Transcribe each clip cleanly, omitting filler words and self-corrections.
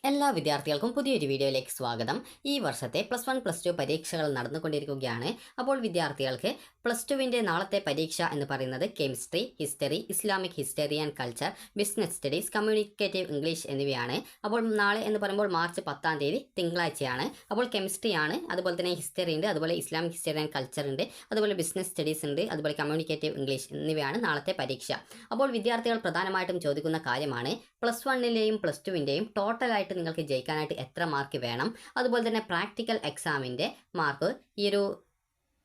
എല്ലാ വിദ്യാർത്ഥികൾക്കും പുതിയൊരു വീഡിയോയിലേക്ക് സ്വാഗതം. ഈ വർഷത്തെ +1 +2 പരീക്ഷകൾ നടന്നുകൊണ്ടിരിക്കുകയാണ്. അപ്പോൾ വിദ്യാർത്ഥികൾക്ക് +2വിൻ്റെ നാളത്തെ പരീക്ഷ എന്ന് പറയുന്നത് chemistry, history, Islamic history and culture, business studies, communicative English എന്നിവയാണ്. അപ്പോൾ നാളെ എന്ന് പറയുമ്പോൾ മാർച്ച് 10-ാം തീയതി തിങ്കളാഴ്ചയാണ്. അപ്പോൾ കെമിസ്ട്രി ആണ്, അതുപോലെ തന്നെ ഹിസ്റ്ററി ഉണ്ട്, അതുപോലെ ഇസ്ലാമിക് ഹിസ്റ്ററി ആൻഡ് കൾച്ചർ ഉണ്ട്, അതുപോലെ ബിസിനസ് സ്റ്റഡീസ് ഉണ്ട്, അതുപോലെ കമ്മ്യൂണിക്കേറ്റീവ് ഇംഗ്ലീഷ് എന്നിവയാണ് നാളത്തെ പരീക്ഷ. അപ്പോൾ വിദ്യാർത്ഥികൾ പ്രധാനമായിട്ടും ചോദിക്കുന്ന കാര്യമാണ് +1ലെയും +2വിൻ്റെയും ടോട്ടലായിട്ട് നിങ്ങൾക്ക് ജയിക്കാനായിട്ട് എത്ര മാർക്ക് വേണം, അതുപോലെ തന്നെ പ്രാക്ടിക്കൽ എക്സാമിൻ്റെ മാർക്ക്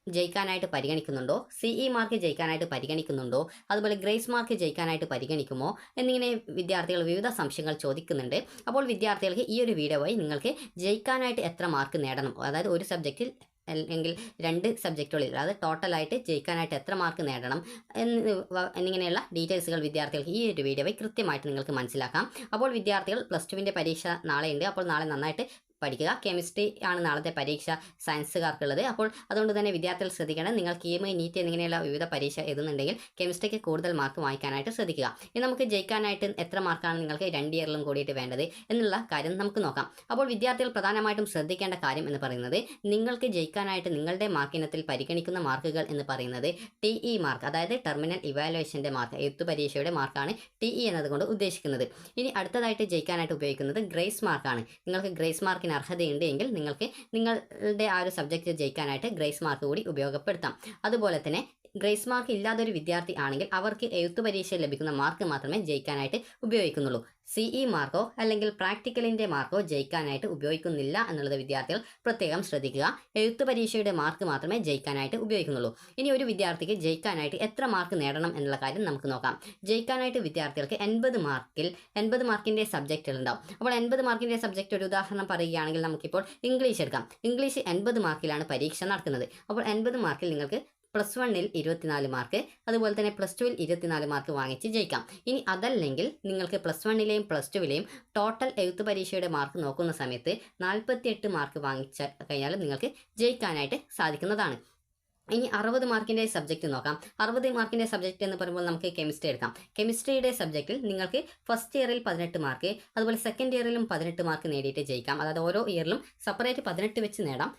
ജയിക്കാനായിട്ട് പരിഗണിക്കുന്നുണ്ടോ, CE മാർക്ക് ജയിക്കാനായിട്ട് പരിഗണിക്കുന്നുണ്ടോ, അതുപോലെ ഗ്രേസ് മാർക്ക് ജയിക്കാനായിട്ട് പരിഗണിക്കുമോ എന്നിങ്ങനെ വിദ്യാർത്ഥികൾ വിവിധ സംശയങ്ങൾ ചോദിക്കുന്നുണ്ട്. അപ്പോൾ വിദ്യാർത്ഥികൾക്ക് ഈ ഒരു വീഡിയോ വഴി നിങ്ങൾക്ക് ജയിക്കാനായിട്ട് എത്ര മാർക്ക് നേടണം, അതായത് ഒരു സബ്ജക്റ്റിൽ അല്ലെങ്കിൽ 2 സബ്ജക്റ്റുകളിൽ, അതായത് ടോട്ടലായിട്ട് ജയിക്കാനായിട്ട് എത്ര മാർക്ക് നേടണം എന്നിങ്ങനെയുള്ള ഡീറ്റെയിൽസുകൾ വിദ്യാർത്ഥികൾക്ക് ഈ ഒരു വീഡിയോ വഴി കൃത്യമായിട്ട് നിങ്ങൾക്ക് മനസ്സിലാക്കാം. അപ്പോൾ വിദ്യാർത്ഥികൾ +2വിൻ്റെ പരീക്ഷ നാളെയുണ്ട്. അപ്പോൾ നാളെ നന്നായിട്ട് പഠിക്കുക. കെമിസ്ട്രി ആണ് നാളത്തെ പരീക്ഷ സയൻസുകാർക്കുള്ളത്. അപ്പോൾ അതുകൊണ്ട് തന്നെ വിദ്യാർത്ഥികൾ ശ്രദ്ധിക്കണം. നിങ്ങൾ കീം, നീറ്റ് എന്നിങ്ങനെയുള്ള വിവിധ പരീക്ഷ എഴുതുന്നുണ്ടെങ്കിൽ കെമിസ്ട്രിക്ക് കൂടുതൽ മാർക്ക് വാങ്ങിക്കാനായിട്ട് ശ്രദ്ധിക്കുക. ഇനി നമുക്ക് ജയിക്കാനായിട്ട് എത്ര മാർക്കാണ് നിങ്ങൾക്ക് 2 ഇയറിലും കൂടിയിട്ട് വേണ്ടത് എന്നുള്ള കാര്യം നമുക്ക് നോക്കാം. അപ്പോൾ വിദ്യാർത്ഥികൾ പ്രധാനമായിട്ടും ശ്രദ്ധിക്കേണ്ട കാര്യം എന്ന് പറയുന്നത്, നിങ്ങൾക്ക് ജയിക്കാനായിട്ട് നിങ്ങളുടെ മാർക്കിനത്തിൽ പരിഗണിക്കുന്ന മാർക്കുകൾ എന്ന് പറയുന്നത് TE മാർക്ക്, അതായത് ടെർമിനൽ ഇവാലുവേഷൻ്റെ മാർക്ക്, എഴുത്തു പരീക്ഷയുടെ മാർക്കാണ് TE എന്നതുകൊണ്ട് ഉദ്ദേശിക്കുന്നത്. ഇനി അടുത്തതായിട്ട് ജയിക്കാനായിട്ട് ഉപയോഗിക്കുന്നത് ഗ്രേസ് മാർക്കാണ്. നിങ്ങൾക്ക് ഗ്രേസ് മാർക്കിന് അർഹതയുണ്ട് എങ്കിൽ നിങ്ങൾക്ക് നിങ്ങളുടെ ആ ഒരു സബ്ജക്റ്റ് ജയിക്കാനായിട്ട് ഗ്രേസ് മാർക്ക് കൂടി ഉപയോഗപ്പെടുത്താം. അതുപോലെ തന്നെ ഗ്രേസ് മാർക്ക് ഇല്ലാതൊരു വിദ്യാർത്ഥി ആണെങ്കിൽ അവർക്ക് എഴുത്തു പരീക്ഷയിൽ ലഭിക്കുന്ന മാർക്ക് മാത്രമേ ജയിക്കാനായിട്ട് ഉപയോഗിക്കുന്നുള്ളൂ. CE മാർക്കോ അല്ലെങ്കിൽ പ്രാക്ടിക്കലിൻ്റെ മാർക്കോ ജയിക്കാനായിട്ട് ഉപയോഗിക്കുന്നില്ല എന്നുള്ളത് വിദ്യാർത്ഥികൾ പ്രത്യേകം ശ്രദ്ധിക്കുക. എഴുത്തു പരീക്ഷയുടെ മാർക്ക് മാത്രമേ ജയിക്കാനായിട്ട് ഉപയോഗിക്കുന്നുള്ളൂ. ഇനി ഒരു വിദ്യാർത്ഥിക്ക് ജയിക്കാനായിട്ട് എത്ര മാർക്ക് നേടണം എന്നുള്ള കാര്യം നമുക്ക് നോക്കാം. ജയിക്കാനായിട്ട് വിദ്യാർത്ഥികൾക്ക് 80 മാർക്കിൻ്റെ സബ്ജക്റ്റുകൾ ഉണ്ടാവും. അപ്പോൾ 80 മാർക്കിൻ്റെ സബ്ജക്റ്റ് ഒരു ഉദാഹരണം പറയുകയാണെങ്കിൽ നമുക്കിപ്പോൾ ഇംഗ്ലീഷ് എടുക്കാം. ഇംഗ്ലീഷ് 80 മാർക്കിലാണ് പരീക്ഷ നടക്കുന്നത്. അപ്പോൾ 80 മാർക്കിൽ നിങ്ങൾക്ക് +1ൽ 24 മാർക്ക്, അതുപോലെ തന്നെ +2ൽ 24 മാർക്ക് വാങ്ങിച്ച് ജയിക്കാം. ഇനി അതല്ലെങ്കിൽ നിങ്ങൾക്ക് +1ലെയും +2ലെയും ടോട്ടൽ എഴുത്തു പരീക്ഷയുടെ മാർക്ക് നോക്കുന്ന സമയത്ത് 48 മാർക്ക് വാങ്ങിച്ച കഴിഞ്ഞാൽ നിങ്ങൾക്ക് ജയിക്കാനായിട്ട് സാധിക്കുന്നതാണ്. ഇനി 60 മാർക്കിൻ്റെ സബ്ജക്റ്റ് നോക്കാം. 60 മാർക്കിൻ്റെ സബ്ജക്റ്റ് എന്ന് പറയുമ്പോൾ നമുക്ക് കെമിസ്ട്രി എടുക്കാം. കെമിസ്ട്രിയുടെ സബ്ജക്റ്റിൽ നിങ്ങൾക്ക് ഫസ്റ്റ് ഇയറിൽ 18 മാർക്ക്, അതുപോലെ സെക്കൻഡ് ഇയറിലും 18 മാർക്ക് നേടിയിട്ട് ജയിക്കാം. അതായത് ഓരോ ഇയറിലും സെപ്പറേറ്റ് 18 വെച്ച് നേടാം.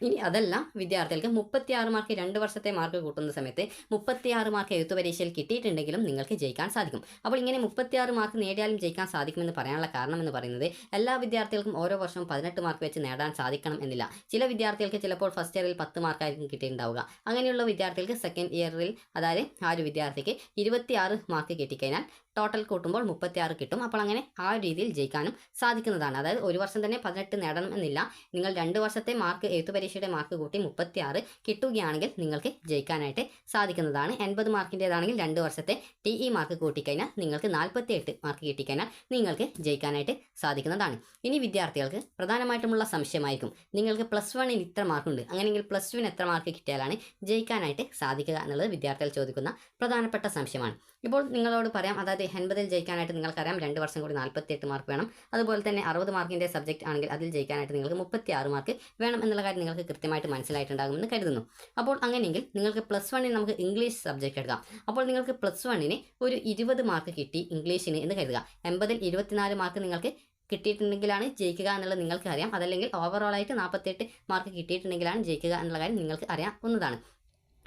ഇനി അതല്ല വിദ്യാർത്ഥികൾക്ക് 36 മാർക്ക് 2 വർഷത്തെ മാർക്ക് കൂട്ടുന്ന സമയത്ത് 36 മാർക്ക് എഴുത്തു പരീക്ഷയിൽ കിട്ടിയിട്ടുണ്ടെങ്കിലും നിങ്ങൾക്ക് ജയിക്കാൻ സാധിക്കും. അപ്പോൾ ഇങ്ങനെ 36 മാർക്ക് നേടിയാലും ജയിക്കാൻ സാധിക്കുമെന്ന് പറയാനുള്ള കാരണം എന്ന് പറയുന്നത്, എല്ലാ വിദ്യാർത്ഥികൾക്കും ഓരോ വർഷവും 18 മാർക്ക് വെച്ച് നേടാൻ സാധിക്കണം എന്നില്ല. ചില വിദ്യാർത്ഥികൾക്ക് ചിലപ്പോൾ ഫസ്റ്റ് ഇയറിൽ 10 മാർക്കായിരിക്കും കിട്ടിയിട്ടുണ്ടാവുക. അങ്ങനെയുള്ള വിദ്യാർത്ഥികൾക്ക് സെക്കൻഡ് ഇയറിൽ, അതായത് ആ ഒരു വിദ്യാർത്ഥിക്ക് 26 മാർക്ക് കിട്ടിക്കഴിഞ്ഞാൽ ടോട്ടൽ കൂട്ടുമ്പോൾ 36 കിട്ടും. അപ്പോൾ അങ്ങനെ ആ രീതിയിൽ ജയിക്കാനും സാധിക്കുന്നതാണ്. അതായത് ഒരു വർഷം തന്നെ 18 നേടണം എന്നില്ല. നിങ്ങൾ 2 വർഷത്തെ മാർക്ക് എഴുത്തു പരീക്ഷയുടെ മാർക്ക് കൂട്ടി 36 കിട്ടുകയാണെങ്കിൽ നിങ്ങൾക്ക് ജയിക്കാനായിട്ട് സാധിക്കുന്നതാണ്. 80 മാർക്കിൻ്റേതാണെങ്കിൽ 2 വർഷത്തെ TE മാർക്ക് കൂട്ടിക്കഴിഞ്ഞാൽ നിങ്ങൾക്ക് 48 മാർക്ക് കിട്ടിക്കഴിഞ്ഞാൽ നിങ്ങൾക്ക് ജയിക്കാനായിട്ട് സാധിക്കുന്നതാണ്. ഇനി വിദ്യാർത്ഥികൾക്ക് പ്രധാനമായിട്ടുമുള്ള സംശയമായിരിക്കും, നിങ്ങൾക്ക് +1ന് ഇത്ര മാർക്കുണ്ട്, അങ്ങനെയെങ്കിൽ +2ന് എത്ര മാർക്ക് കിട്ടിയാലാണ് ജയിക്കാനായിട്ട് സാധിക്കുക എന്നുള്ളത് വിദ്യാർത്ഥികൾ ചോദിക്കുന്ന പ്രധാനപ്പെട്ട സംശയമാണ്. ഇപ്പോൾ നിങ്ങളോട് പറയാം, അതായത് 80ൽ ജയിക്കാനായിട്ട് നിങ്ങൾക്കറിയാം 2 വർഷം കൂടി 48 മാർക്ക് വേണം. അതുപോലെ തന്നെ 60 മാർക്കിൻ്റെ സബ്ജക്റ്റ് ആണെങ്കിൽ അതിൽ ജയിക്കാനായിട്ട് നിങ്ങൾക്ക് 36 മാർക്ക് വേണം എന്നുള്ള കാര്യം നിങ്ങൾക്ക് കൃത്യമായിട്ട് മനസ്സിലായിട്ടുണ്ടാകുമെന്ന് കരുതുന്നു. അപ്പോൾ അങ്ങനെയെങ്കിൽ നിങ്ങൾക്ക് +1ന് നമുക്ക് ഇംഗ്ലീഷ് സബ്ജക്റ്റ് എടുക്കാം. അപ്പോൾ നിങ്ങൾക്ക് +1ന് ഒരു 20 മാർക്ക് കിട്ടി ഇംഗ്ലീഷിന് എന്ന് കരുതുക. 80ൽ 24 മാർക്ക് നിങ്ങൾക്ക് കിട്ടിയിട്ടുണ്ടെങ്കിലാണ് ജയിക്കുക എന്നുള്ളത് നിങ്ങൾക്ക് അറിയാം. അതല്ലെങ്കിൽ ഓവറോളായിട്ട് 48 മാർക്ക് കിട്ടിയിട്ടുണ്ടെങ്കിലാണ് ജയിക്കുക എന്നുള്ള കാര്യം നിങ്ങൾക്ക് അറിയാവുന്നതാണ്.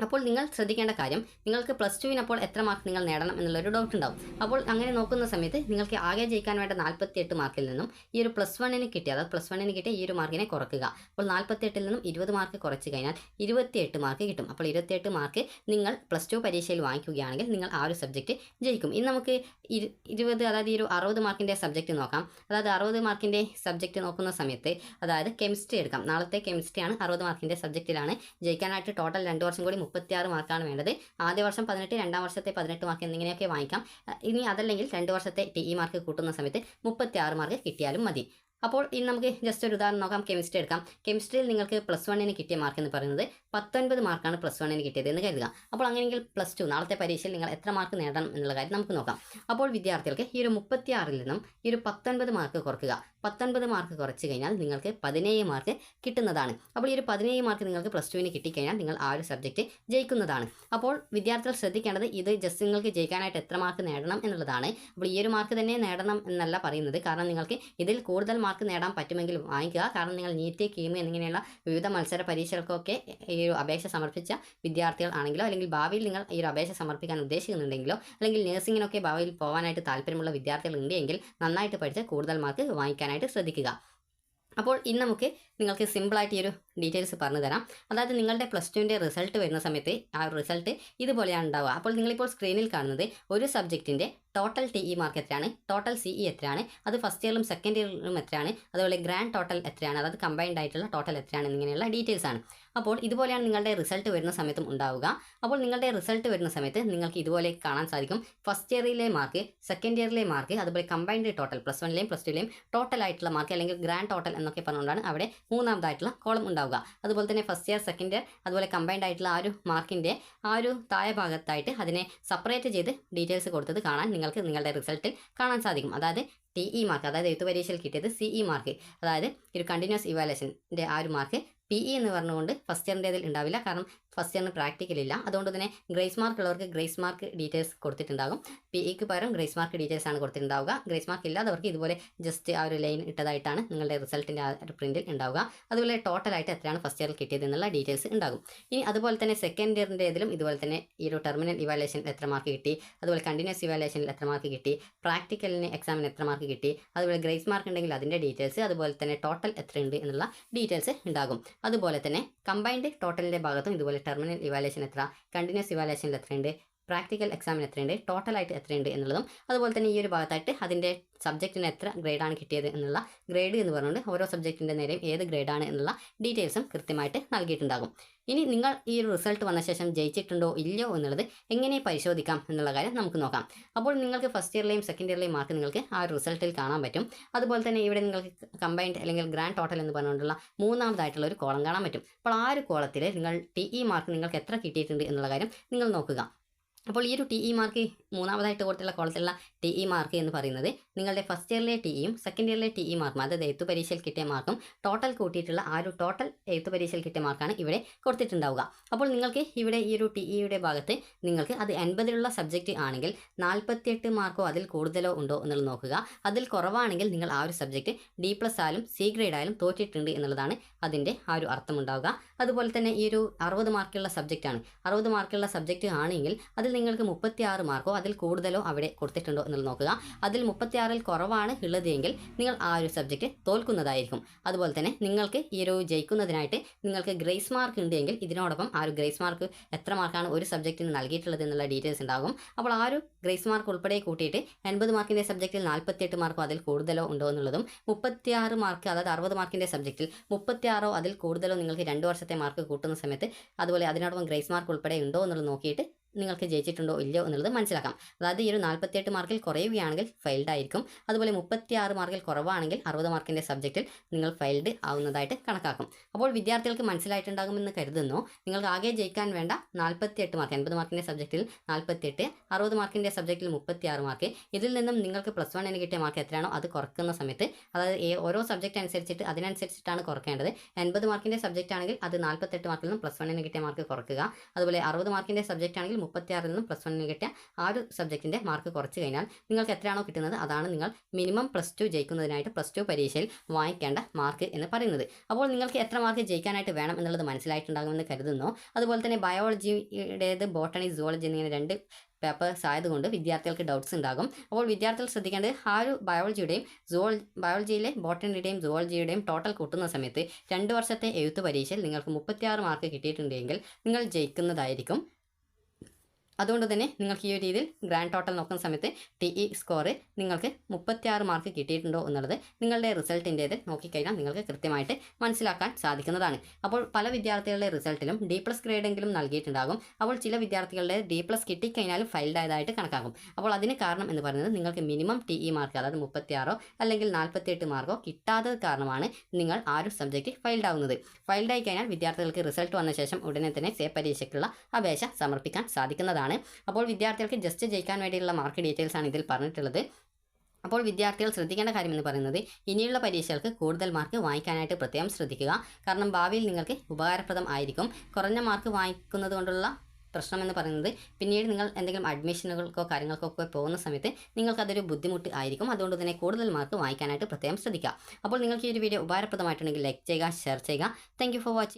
അപ്പോൾ നിങ്ങൾ ശ്രദ്ധിക്കേണ്ട കാര്യം, നിങ്ങൾക്ക് +2ന് അപ്പോൾ എത്ര മാർക്ക് നിങ്ങൾ നേടണം എന്നുള്ളൊരു ഡൗട്ട് ഉണ്ടാവും. അപ്പോൾ അങ്ങനെ നോക്കുന്ന സമയത്ത് നിങ്ങൾക്ക് ആകെ ജയിക്കാൻ വേണ്ട 48 മാർക്കിൽ നിന്നും ഈ ഒരു +1ന് കിട്ടിയ, അതായത് +1ന് കിട്ടിയ ഈ ഒരു മാർക്കിനെ കുറയ്ക്കുക. അപ്പോൾ 48ൽ നിന്നും 20 മാർക്ക് കുറച്ച് കഴിഞ്ഞാൽ 28 മാർക്ക് കിട്ടും. അപ്പോൾ 28 മാർക്ക് നിങ്ങൾ +2 പരീക്ഷയിൽ വാങ്ങിക്കുകയാണെങ്കിൽ നിങ്ങൾ ആ ഒരു സബ്ജക്റ്റ് ജയിക്കും. ഇനി നമുക്ക് 20, അതായത് ഈ ഒരു 60 മാർക്കിൻ്റെ സബ്ജക്റ്റ് നോക്കാം. അതായത് 60 മാർക്കിൻ്റെ സബ്ജക്റ്റ് നോക്കുന്ന സമയത്ത്, അതായത് കെമിസ്ട്രി എടുക്കാം. നാളത്തെ കെമിസ്ട്രിയാണ് 60 മാർക്കിൻ്റെ സബ്ജക്റ്റിലാണ് ജയിക്കാനായിട്ട് ടോട്ടൽ 2 വർഷം കൂടി 36 മാർക്കാണ് വേണ്ടത്. ആദ്യ വർഷം 18, രണ്ടാം വർഷത്തെ 18 മാർക്ക് എന്നിങ്ങനെയൊക്കെ വാങ്ങിക്കാം. ഇനി അതല്ലെങ്കിൽ 2 വർഷത്തെ TE മാർക്ക് കൂട്ടുന്ന സമയത്ത് 36 മാർക്ക് കിട്ടിയാലും മതി. അപ്പോൾ ഇനി നമുക്ക് ജസ്റ്റ് ഒരു ഉദാഹരണം നോക്കാം. കെമിസ്ട്രി എടുക്കാം. കെമിസ്ട്രിയിൽ നിങ്ങൾക്ക് +1 കിട്ടിയ മാർക്ക് എന്ന് പറയുന്നത് 19 മാർക്കാണ് +1 കിട്ടിയത് എന്ന് കരുതുക. അപ്പോൾ അങ്ങനെയെങ്കിൽ +2 നാളത്തെ പരീക്ഷയിൽ നിങ്ങൾ എത്ര മാർക്ക് നേടണം എന്നുള്ള കാര്യം നമുക്ക് നോക്കാം. അപ്പോൾ വിദ്യാർത്ഥികൾക്ക് ഈ ഒരു 36ൽ നിന്നും ഈ ഒരു 19 മാർക്ക് കുറയ്ക്കുക. 19 മാർക്ക് കുറച്ച് കഴിഞ്ഞാൽ നിങ്ങൾക്ക് 17 മാർക്ക് കിട്ടുന്നതാണ്. അപ്പോൾ ഈ ഒരു 17 മാർക്ക് നിങ്ങൾക്ക് +2 കിട്ടിക്കഴിഞ്ഞാൽ നിങ്ങൾ ആ ഒരു സബ്ജക്റ്റ് ജയിക്കുന്നതാണ്. അപ്പോൾ വിദ്യാർത്ഥികൾ ശ്രദ്ധിക്കേണ്ടത് ഇത് ജസ്റ്റ് നിങ്ങൾക്ക് ജയിക്കാനായിട്ട് എത്ര മാർക്ക് നേടണം എന്നുള്ളതാണ്. അപ്പോൾ ഈ ഒരു മാർക്ക് തന്നെ നേടണം എന്നല്ല പറയുന്നത്. കാരണം നിങ്ങൾക്ക് ഇതിൽ കൂടുതൽ മാർക്ക് നേടാൻ പറ്റുമെങ്കിൽ വാങ്ങിക്കുക. കാരണം നിങ്ങൾ നീറ്റ്, കീം എന്നിങ്ങനെയുള്ള വിവിധ മത്സര പരീക്ഷകൾക്കൊക്കെ ഈ ഒരു അപേക്ഷ സമർപ്പിച്ച വിദ്യാർത്ഥികൾ ആണെങ്കിലോ അല്ലെങ്കിൽ ഭാവിയിൽ നിങ്ങൾ ഈ ഒരു അപേക്ഷ സമർപ്പിക്കാൻ ഉദ്ദേശിക്കുന്നുണ്ടെങ്കിലോ അല്ലെങ്കിൽ നഴ്സിങ്ങിനൊക്കെ ഭാവിയിൽ പോകാനായിട്ട് താല്പര്യമുള്ള വിദ്യാർത്ഥികൾ ഉണ്ടെങ്കിൽ നന്നായിട്ട് പഠിച്ച് കൂടുതൽ മാർക്ക് വാങ്ങിക്കാനായിട്ട് ശ്രദ്ധിക്കുക. അപ്പോൾ ഇന്ന് നമുക്ക് നിങ്ങൾക്ക് സിമ്പിളായിട്ട് ഈ ഒരു ഡീറ്റെയിൽസ് പറഞ്ഞു തരാം. അതായത് നിങ്ങളുടെ +2ൻ്റെ റിസൾട്ട് വരുന്ന സമയത്ത് ആ റിസൾട്ട് ഇതുപോലെയാണ് ഉണ്ടാവുക. അപ്പോൾ നിങ്ങളിപ്പോൾ സ്ക്രീനിൽ കാണുന്നത് ഒരു സബ്ജക്റ്റിൻ്റെ ടോട്ടൽ TE മാർക്ക് എത്രയാണ്, ടോട്ടൽ CE എത്രയാണ്, അത് ഫസ്റ്റ് ഇയറിലും സെക്കൻഡ് ഇയറിലും എത്രയാണ്, അതുപോലെ ഗ്രാൻഡ് ടോട്ടൽ എത്രയാണ്, അതായത് കമ്പൈൻഡ് ആയിട്ടുള്ള ടോട്ടൽ എത്രയാണ് എന്നിങ്ങനെയുള്ള ഡീറ്റെയിൽസ് ആണ്. അപ്പോൾ ഇതുപോലെയാണ് നിങ്ങളുടെ റിസൾട്ട് വരുന്ന സമയത്തും ഉണ്ടാവുക. അപ്പോൾ നിങ്ങളുടെ റിസൾട്ട് വരുന്ന സമയത്ത് നിങ്ങൾക്ക് ഇതുപോലെ കാണാൻ സാധിക്കും. ഫസ്റ്റ് ഇയറിലെ മാർക്ക്, സെക്കൻഡ് ഇയറിലെ മാർക്ക്, അതുപോലെ കമ്പൈൻഡ് ടോട്ടൽ +1ലെയും +2ലെയും ടോട്ടൽ ആയിട്ടുള്ള മാർക്ക് അല്ലെങ്കിൽ ഗ്രാൻഡ് ടോട്ടൽ എന്നൊക്കെ പറഞ്ഞുകൊണ്ടാണ് അവിടെ മൂന്നാമതായിട്ടുള്ള കോളം ഉണ്ടാവുക. അതുപോലെ തന്നെ ഫസ്റ്റ് ഇയർ, സെക്കൻഡ് ഇയർ, അതുപോലെ കമ്പൈൻഡ് ആയിട്ടുള്ള ആ ഒരു മാർക്കിൻ്റെ ആ ഒരു താഴെ ഭാഗത്തായിട്ട് അതിനെ സെപ്പറേറ്റ് ചെയ്ത് ഡീറ്റെയിൽസ് കൊടുത്തത് കാണാൻ നിങ്ങൾക്ക് നിങ്ങളുടെ റിസൾട്ടിൽ കാണാൻ സാധിക്കും. അതായത് TE മാർക്ക്, അതായത് എഴുത്ത് പരീക്ഷയിൽ കിട്ടിയത് CE മാർക്ക്, അതായത് ഒരു കണ്ടിന്യൂസ് ഇവാലുവേഷൻ്റെ ആ ഒരു മാർക്ക്. PE എന്ന് പറഞ്ഞുകൊണ്ട് ഫസ്റ്റ് ഇയറിൻ്റേതിൽ ഉണ്ടാവില്ല. കാരണം ഫസ്റ്റ് ഇയറിന് പ്രാക്ടിക്കൽ ഇല്ല. അതുകൊണ്ട് തന്നെ ഗ്രേസ് മാർക്ക് ഉള്ളവർക്ക് ഗ്രേസ് മാർക്ക് ഡീറ്റെയിൽസ് കൊടുത്തിട്ടുണ്ടാകും. PEക്ക് പകരം ഗ്രേസ് മാർക്ക് ഡീറ്റെയിൽസ് ആണ് കൊടുത്തിട്ടുണ്ടാവുക. ഗ്രേസ് മാർക്ക് ഇല്ലാത്തവർക്ക് ഇതുപോലെ ജസ്റ്റ് ആ ഒരു ലൈൻ ഇട്ടതായിട്ടാണ് നിങ്ങളുടെ റിസൾട്ടിൻ്റെ ആ ഒരു പ്രിൻറ്റിൽ ഉണ്ടാവുക. അതുപോലെ ടോട്ടലായിട്ട് എത്രയാണ് ഫസ്റ്റ് ഇയറിൽ കിട്ടിയത് എന്നുള്ള ഡീറ്റെയിൽസ് ഉണ്ടാകും. ഇനി അതുപോലെ തന്നെ സെക്കൻഡ് ഇയറിൻ്റേതിലും ഇതുപോലെ തന്നെ ഈ ഒരു ടെർമിനൽ ഇവാലുവേഷനിൽ എത്ര മാർക്ക് കിട്ടി, അതുപോലെ കണ്ടിന്യൂസ് ഇവാലുവേഷനിൽ എത്ര മാർക്ക് കിട്ടി, പ്രാക്ടിക്കലിന് എക്സാമിന് എത്ര മാർക്ക് കിട്ടി, അതുപോലെ ഗ്രേസ് മാർക്ക് ഉണ്ടെങ്കിൽ അതിൻ്റെ ഡീറ്റെയിൽസ്, അതുപോലെ തന്നെ ടോട്ടൽ എത്രയുണ്ട് എന്നുള്ള ഡീറ്റെയിൽസ് ഉണ്ടാകും. അതുപോലെ തന്നെ കമ്പൈൻഡ് ടോട്ടലിൻ്റെ ഭാഗത്തും ഇതുപോലെ ടെർമിനൽ ഇവാലുവേഷൻ എത്ര, കണ്ടിന്യൂസ് ഇവാലുവേഷനിൽ എത്രയുണ്ട്, പ്രാക്ടിക്കൽ എക്സാമിന് എത്രയുണ്ട്, ടോട്ടലായിട്ട് എത്രയുണ്ട് എന്നുള്ളതും, അതുപോലെ തന്നെ ഈ ഒരു ഭാഗത്തായിട്ട് അതിൻ്റെ സബ്ജക്റ്റിന് എത്ര ഗ്രേഡാണ് കിട്ടിയത് എന്നുള്ള ഗ്രേഡ് എന്ന് പറഞ്ഞുകൊണ്ട് ഓരോ സബ്ജക്റ്റിൻ്റെ നേരെയും ഏത് ഗ്രേഡാണ് എന്നുള്ള ഡീറ്റെയിൽസും കൃത്യമായിട്ട് നൽകിയിട്ടുണ്ടാകും. ഇനി നിങ്ങൾ ഈ ഒരു റിസൾട്ട് വന്ന ശേഷം ജയിച്ചിട്ടുണ്ടോ ഇല്ലയോ എന്നുള്ളത് എങ്ങനെ പരിശോധിക്കാം എന്നുള്ള കാര്യം നമുക്ക് നോക്കാം. അപ്പോൾ നിങ്ങൾക്ക് ഫസ്റ്റ് ഇയറിലെയും സെക്കൻഡ് ഇയറിലെയും മാർക്ക് നിങ്ങൾക്ക് ആ ഒരു റിസൾട്ടിൽ കാണാൻ പറ്റും. അതുപോലെ തന്നെ ഇവിടെ നിങ്ങൾക്ക് കമ്പൈൻഡ് അല്ലെങ്കിൽ ഗ്രാൻഡ് ടോട്ടൽ എന്ന് പറഞ്ഞുകൊണ്ടുള്ള മൂന്നാമതായിട്ടുള്ള ഒരു കോളം കാണാൻ പറ്റും. അപ്പോൾ ആ ഒരു കോളത്തിൽ നിങ്ങൾ TE മാർക്ക് നിങ്ങൾക്ക് എത്ര കിട്ടിയിട്ടുണ്ട് എന്നുള്ള കാര്യം നിങ്ങൾ നോക്കുക. അപ്പോൾ ഈ ഒരു TE മാർക്ക് മൂന്നാമതായിട്ട് കൊടുത്തുള്ള കോളത്തിലുള്ള TE മാർക്ക് എന്ന് പറയുന്നത് നിങ്ങളുടെ ഫസ്റ്റ് ഇയറിലെ TEയും സെക്കൻഡ് ഇയറിലെ TE മാർക്കും, അതായത് എഴുത്ത് പരീക്ഷയിൽ കിട്ടിയ മാർക്കും ടോട്ടൽ കൂട്ടിയിട്ടുള്ള ആ ഒരു ടോട്ടൽ എഴുത്ത് പരീക്ഷയിൽ കിട്ടിയ മാർക്കാണ് ഇവിടെ കൊടുത്തിട്ടുണ്ടാവുക. അപ്പോൾ നിങ്ങൾക്ക് ഇവിടെ ഈ ഒരു TEയുടെ ഭാഗത്ത് നിങ്ങൾക്ക് അത് 80ലുള്ള സബ്ജക്റ്റ് ആണെങ്കിൽ 48 മാർക്കോ അതിൽ കൂടുതലോ ഉണ്ടോ എന്നുള്ളത് നോക്കുക. അതിൽ കുറവാണെങ്കിൽ നിങ്ങൾ ആ ഒരു സബ്ജക്റ്റ് D+ ആയാലും C ഗ്രേഡ് ആയാലും തോറ്റിട്ടുണ്ട് എന്നുള്ളതാണ് അതിൻ്റെ ആ ഒരു അർത്ഥമുണ്ടാവുക. അതുപോലെ തന്നെ ഈ ഒരു 60 മാർക്കുള്ള സബ്ജക്റ്റാണ്, 60 മാർക്കുള്ള സബ്ജക്റ്റ് ആണെങ്കിൽ അതിൽ നിങ്ങൾക്ക് 36 മാർക്കോ അതിൽ കൂടുതലോ അവിടെ കൊടുത്തിട്ടുണ്ടോ എന്നുള്ളത് നോക്കുക. അതിൽ 36ൽ കുറവാണ് ഉള്ളതെങ്കിൽ നിങ്ങൾ ആ ഒരു സബ്ജക്റ്റ് തോൽക്കുന്നതായിരിക്കും. അതുപോലെ തന്നെ നിങ്ങൾക്ക് ഈ ഒരു ജയിക്കുന്നതിനായിട്ട് നിങ്ങൾക്ക് ഗ്രേസ് മാർക്ക് ഉണ്ടെങ്കിൽ ഇതിനോടൊപ്പം ആ ഒരു ഗ്രേസ് മാർക്ക് എത്ര മാർക്കാണ് ഒരു സബ്ജക്റ്റിന് നൽകിയിട്ടുള്ളത് എന്നുള്ള ഡീറ്റെയിൽസ് ഉണ്ടാകും. അപ്പോൾ ആ ഒരു ഗ്രേസ് മാർക്ക് ഉൾപ്പെടെ കൂട്ടിയിട്ട് 80 മാർക്കിൻ്റെ സബ്ജക്റ്റിൽ 48 മാർക്കോ അതിൽ കൂടുതലോ ഉണ്ടോ എന്നുള്ളതും 36 മാർക്ക് അതായത് 60 മാർക്കിൻ്റെ സബ്ജക്റ്റിൽ 36 അതിൽ കൂടുതലോ നിങ്ങൾക്ക് 2 വർഷത്തെ മാർക്ക് കൂട്ടുന്ന സമയത്ത് അതുപോലെ അതിനോടൊപ്പം ഗ്രേസ് മാർക്ക് ഉൾപ്പെടെ ഉണ്ടോ എന്നുള്ളത് നോക്കിയിട്ട് നിങ്ങൾക്ക് ജയിച്ചിട്ടുണ്ടോ ഇല്ലയോ എന്നുള്ളത് മനസ്സിലാക്കാം. അതായത് ഈ ഒരു 48 മാർക്കിൽ കുറയുകയാണെങ്കിൽ ഫെയിൽഡ് ആയിരിക്കും. അതുപോലെ 36 മാർക്കിൽ കുറവാണെങ്കിൽ 60 മാർക്കിൻ്റെ സബ്ജക്റ്റിൽ നിങ്ങൾ ഫെയിൽഡ് ആവുന്നതായിട്ട് കണക്കാക്കും. അപ്പോൾ വിദ്യാർത്ഥികൾക്ക് മനസ്സിലായിട്ടുണ്ടാകുമെന്ന് കരുതുന്നു. നിങ്ങൾക്ക് ആകെ ജയിക്കാൻ വേണ്ട 48 മാർക്ക്, 80 മാർക്കിൻ്റെ സബ്ജക്റ്റിൽ 48, 60 മാർക്കിൻ്റെ സബ്ജക്റ്റിൽ 36 മാർക്ക്. ഇതിൽ നിന്നും നിങ്ങൾക്ക് +1 കിട്ടിയ മാർക്ക് എത്രയാണോ അത് കുറക്കുന്ന സമയത്ത്, അതായത് ഓരോ സബ്ജക്റ്റ് അനുസരിച്ചിട്ട് അതിനനുസരിച്ചിട്ടാണ് കുറക്കേണ്ടത്. 80 മാർക്കിൻ്റെ സബ്ജക്റ്റ് ആണെങ്കിൽ അത് 48 മാർക്കിൽ നിന്നും +1 കിട്ടിയ മാർക്ക് കുറക്കുക. അതുപോലെ 60 മാർക്കിൻ്റെ സബ്ജക്റ്റ് ആണെങ്കിൽ 36ൽ നിന്നും +1 കിട്ടിയ ആ ഒരു സബ്ജക്റ്റിൻ്റെ മാർക്ക് കുറച്ച് കഴിഞ്ഞാൽ നിങ്ങൾക്ക് എത്രയാണോ കിട്ടുന്നത് അതാണ് നിങ്ങൾ മിനിമം +2 ജയിക്കുന്നതിനായിട്ട് +2 പരീക്ഷയിൽ വാങ്ങിക്കേണ്ട മാർക്ക് എന്ന് പറയുന്നത്. അപ്പോൾ നിങ്ങൾക്ക് എത്ര മാർക്ക് ജയിക്കാനായിട്ട് വേണം എന്നുള്ളത് മനസ്സിലായിട്ടുണ്ടാകുമെന്ന് കരുതുന്നു. അതുപോലെ തന്നെ ബയോളജിയുടേത്, ബോട്ടണി, സുവോളജി എന്നിങ്ങനെ 2 പേപ്പേഴ്സ് ആയതുകൊണ്ട് വിദ്യാർത്ഥികൾക്ക് ഡൗട്ട്സ് ഉണ്ടാകും. അപ്പോൾ വിദ്യാർത്ഥികൾ ശ്രദ്ധിക്കേണ്ടത് ആ ഒരു ബയോളജിയിലെ ബോട്ടണിയുടെയും സുവോളജിയുടെയും ടോട്ടൽ കൂട്ടുന്ന സമയത്ത് 2 വർഷത്തെ എഴുത്ത് പരീക്ഷയിൽ നിങ്ങൾക്ക് 36 മാർക്ക് കിട്ടിയിട്ടുണ്ടെങ്കിൽ നിങ്ങൾ ജയിക്കുന്നതായിരിക്കും. അതുകൊണ്ട് തന്നെ നിങ്ങൾക്ക് ഈ ഒരു രീതിയിൽ ഗ്രാൻഡ് ടോട്ടൽ നോക്കുന്ന സമയത്ത് TE സ്കോർ നിങ്ങൾക്ക് 36 മാർക്ക് കിട്ടിയിട്ടുണ്ടോ എന്നുള്ളത് നിങ്ങളുടെ റിസൾട്ടിൻ്റേത് നോക്കിക്കഴിഞ്ഞാൽ നിങ്ങൾക്ക് കൃത്യമായിട്ട് മനസ്സിലാക്കാൻ സാധിക്കുന്നതാണ്. അപ്പോൾ പല വിദ്യാർത്ഥികളുടെ റിസൾട്ടിലും D+ ഗ്രേഡെങ്കിലും നൽകിയിട്ടുണ്ടാകും. അപ്പോൾ ചില വിദ്യാർത്ഥികളുടെ D+ കിട്ടിക്കഴിഞ്ഞാലും ഫെയിൽഡ് ആയതായിട്ട് കണക്കാക്കും. അപ്പോൾ അതിന് കാരണം എന്ന് പറയുന്നത് നിങ്ങൾക്ക് മിനിമം TE മാർക്ക് അതായത് 36 അല്ലെങ്കിൽ 48 മാർക്കോ കിട്ടാത്തത് കാരണമാണ് നിങ്ങൾ ആ ഒരു സബ്ജക്റ്റ് ഫെയിൽഡ് ആവുന്നത്. ഫെയിൽഡ് ആയി കഴിഞ്ഞാൽ വിദ്യാർത്ഥികൾക്ക് റിസൾട്ട് വന്ന ശേഷം ഉടനെ തന്നെ സേ പരീക്ഷയ്ക്കുള്ള അപേക്ഷ സമർപ്പിക്കാൻ സാധിക്കുന്നതാണ്. അപ്പോൾ വിദ്യാർത്ഥികൾക്ക് ജസ്റ്റ് ജയിക്കാൻ വേണ്ടിയുള്ള മാർക്ക് ഡീറ്റെയിൽസ് ആണ് ഇതിൽ പറഞ്ഞിട്ടുള്ളത്. അപ്പോൾ വിദ്യാർത്ഥികൾ ശ്രദ്ധിക്കേണ്ട കാര്യം എന്ന് പറയുന്നത് ഇനിയുള്ള പരീക്ഷകൾക്ക് കൂടുതൽ മാർക്ക് വാങ്ങിക്കാനായിട്ട് പ്രത്യേകം ശ്രദ്ധിക്കുക. കാരണം ഭാവിയിൽ നിങ്ങൾക്ക് ഉപകാരപ്രദം ആയിരിക്കും. കുറഞ്ഞ മാർക്ക് വാങ്ങിക്കുന്നത് കൊണ്ടുള്ള പ്രശ്നം എന്ന് പറയുന്നത് പിന്നീട് നിങ്ങൾ എന്തെങ്കിലും അഡ്മിഷനുകൾക്കോ കാര്യങ്ങൾക്കോ ഒക്കെ പോകുന്ന സമയത്ത് നിങ്ങൾക്കതൊരു ബുദ്ധിമുട്ട് ആയിരിക്കും. അതുകൊണ്ട് തന്നെ കൂടുതൽ മാർക്ക് വാങ്ങിക്കാനായിട്ട് പ്രത്യേകം ശ്രദ്ധിക്കുക. അപ്പോൾ നിങ്ങൾക്ക് ഈ ഒരു വീഡിയോ ഉപകാരപ്രദമായിട്ടുണ്ടെങ്കിൽ ലൈക്ക് ചെയ്യുക, ഷെയർ ചെയ്യുക. Thank you for watching.